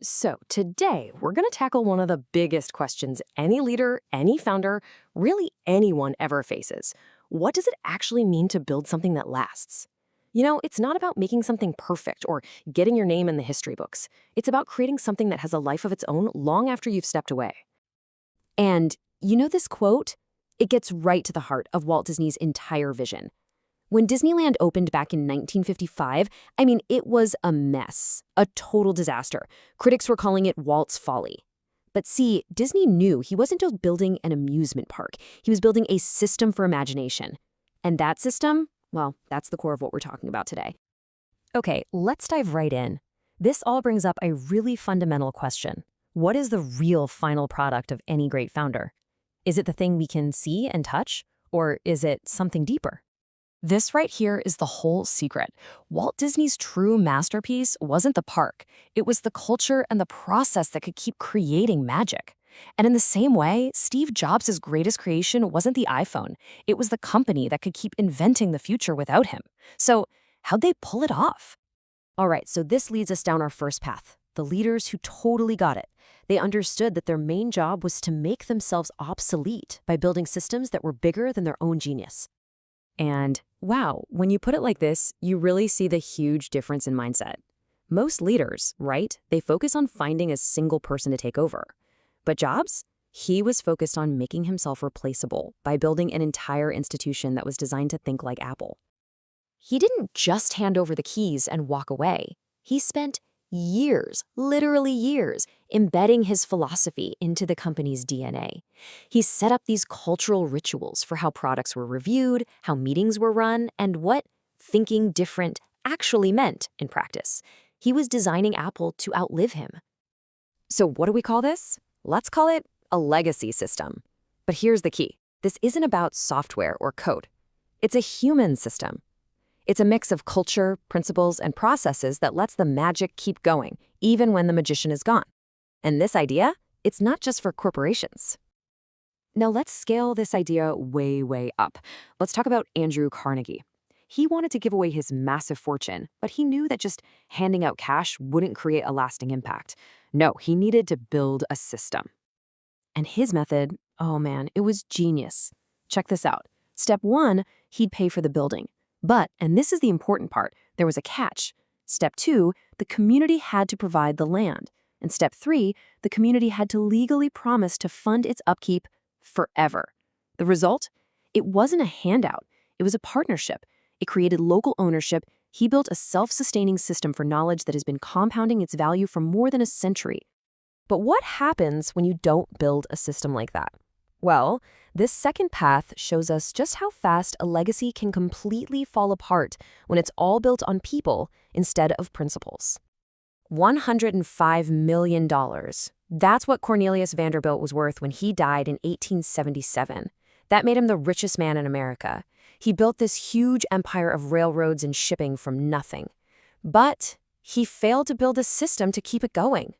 So, today we're going to tackle one of the biggest questions any leader, any founder, really anyone ever faces. What does it actually mean to build something that lasts? It's not about making something perfect or getting your name in the history books. It's about creating something that has a life of its own long after you've stepped away. And this quote? It gets right to the heart of Walt Disney's entire vision. When Disneyland opened back in 1955, it was a mess, a total disaster. Critics were calling it Walt's Folly. But see, Disney knew he wasn't just building an amusement park. He was building a system for imagination. And that system, well, that's the core of what we're talking about today. Okay, let's dive right in. This all brings up a really fundamental question. What is the real final product of any great founder? Is it the thing we can see and touch? Or is it something deeper? This right here is the whole secret. Walt Disney's true masterpiece wasn't the park. It was the culture and the process that could keep creating magic. And in the same way, Steve Jobs' greatest creation wasn't the iPhone. It was the company that could keep inventing the future without him. So how'd they pull it off? All right, so this leads us down our first path. The leaders who totally got it. They understood that their main job was to make themselves obsolete by building systems that were bigger than their own genius. And wow, when you put it like this, you really see the huge difference in mindset. Most leaders, right, they focus on finding a single person to take over. But Jobs, he was focused on making himself replaceable by building an entire institution that was designed to think like Apple. He didn't just hand over the keys and walk away. He spent years, literally years, embedding his philosophy into the company's DNA. He set up these cultural rituals for how products were reviewed, how meetings were run, and what thinking different actually meant in practice. He was designing Apple to outlive him. So what do we call this? Let's call it a legacy system. But here's the key. This isn't about software or code. It's a human system. It's a mix of culture, principles, and processes that lets the magic keep going, even when the magician is gone. And this idea, it's not just for corporations. Now let's scale this idea way, way up. Let's talk about Andrew Carnegie. He wanted to give away his massive fortune, but he knew that just handing out cash wouldn't create a lasting impact. No, he needed to build a system. And his method, oh man, it was genius. Check this out. Step 1, he'd pay for the building. But, and this is the important part, there was a catch. Step 2, the community had to provide the land. And step 3, the community had to legally promise to fund its upkeep forever. The result? It wasn't a handout. It was a partnership. It created local ownership. He built a self-sustaining system for knowledge that has been compounding its value for more than a century. But what happens when you don't build a system like that? Well, this second path shows us just how fast a legacy can completely fall apart when it's all built on people instead of principles. $105 million. That's what Cornelius Vanderbilt was worth when he died in 1877. That made him the richest man in America. He built this huge empire of railroads and shipping from nothing. But he failed to build a system to keep it going.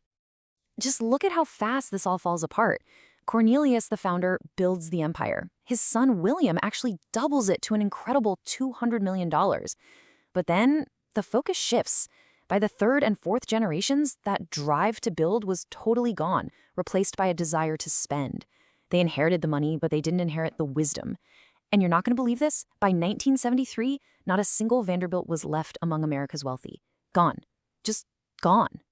Just look at how fast this all falls apart. Cornelius, the founder, builds the empire. His son, William, actually doubles it to an incredible $200 million. But then the focus shifts. By the third and fourth generations, that drive to build was totally gone, replaced by a desire to spend. They inherited the money, but they didn't inherit the wisdom. And you're not going to believe this? By 1973, not a single Vanderbilt was left among America's wealthy. Gone. Just gone.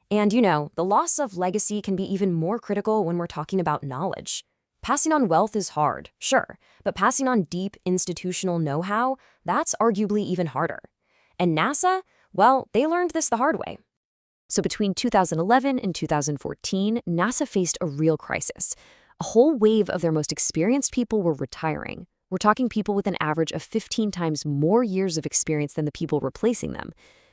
And the loss of legacy can be even more critical when we're talking about knowledge. Passing on wealth is hard, sure, but passing on deep institutional know-how, that's arguably even harder. And NASA, well, they learned this the hard way. So between 2011 and 2014, NASA faced a real crisis. A whole wave of their most experienced people were retiring. We're talking people with an average of 15 times more years of experience than the people replacing them.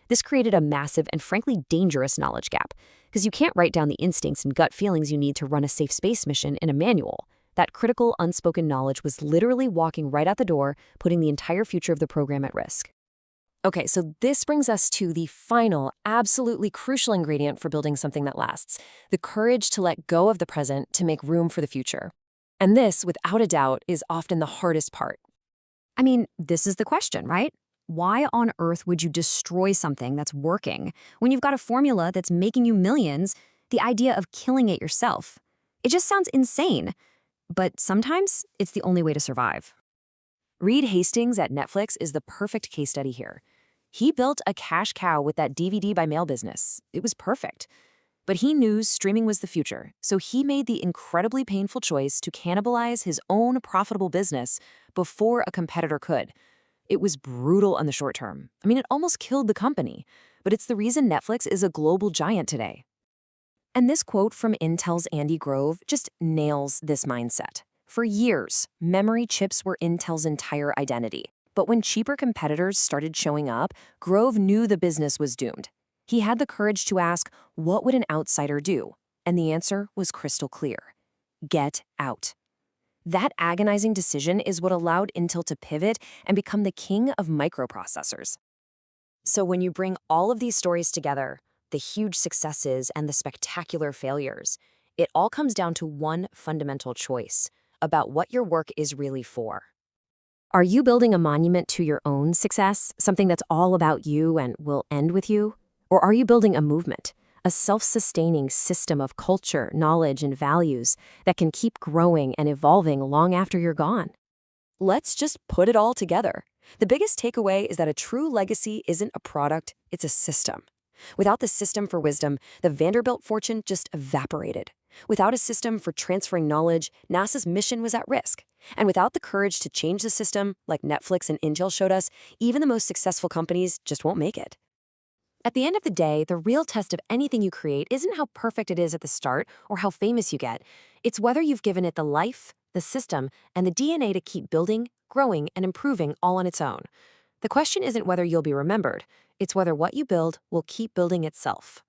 This created a massive and frankly dangerous knowledge gap, because you can't write down the instincts and gut feelings you need to run a safe space mission in a manual. That critical, unspoken knowledge was literally walking right out the door, putting the entire future of the program at risk. Okay, so this brings us to the final, absolutely crucial ingredient for building something that lasts, the courage to let go of the present to make room for the future. And this, without a doubt, is often the hardest part. This is the question, right? Why on earth would you destroy something that's working when you've got a formula that's making you millions? The idea of killing it yourself. It just sounds insane, but sometimes it's the only way to survive. Reed Hastings at Netflix is the perfect case study here. He built a cash cow with that DVD by mail business. It was perfect. But he knew streaming was the future, so he made the incredibly painful choice to cannibalize his own profitable business before a competitor could. It was brutal on the short term. I mean, it almost killed the company, but it's the reason Netflix is a global giant today. And this quote from Intel's Andy Grove just nails this mindset. For years, memory chips were Intel's entire identity. But when cheaper competitors started showing up, Grove knew the business was doomed. He had the courage to ask, what would an outsider do? And the answer was crystal clear. Get out. That agonizing decision is what allowed Intel to pivot and become the king of microprocessors. So when you bring all of these stories together, the huge successes and the spectacular failures, it all comes down to one fundamental choice about what your work is really for. Are you building a monument to your own success, something that's all about you and will end with you? Or are you building a movement, a self-sustaining system of culture, knowledge, and values that can keep growing and evolving long after you're gone? Let's just put it all together. The biggest takeaway is that a true legacy isn't a product, it's a system. Without the system for wisdom, the Vanderbilt fortune just evaporated. Without a system for transferring knowledge, NASA's mission was at risk. And without the courage to change the system, like Netflix and Intel showed us, even the most successful companies just won't make it. At the end of the day, the real test of anything you create isn't how perfect it is at the start or how famous you get. It's whether you've given it the life, the system, and the DNA to keep building, growing, and improving all on its own. The question isn't whether you'll be remembered, it's whether what you build will keep building itself.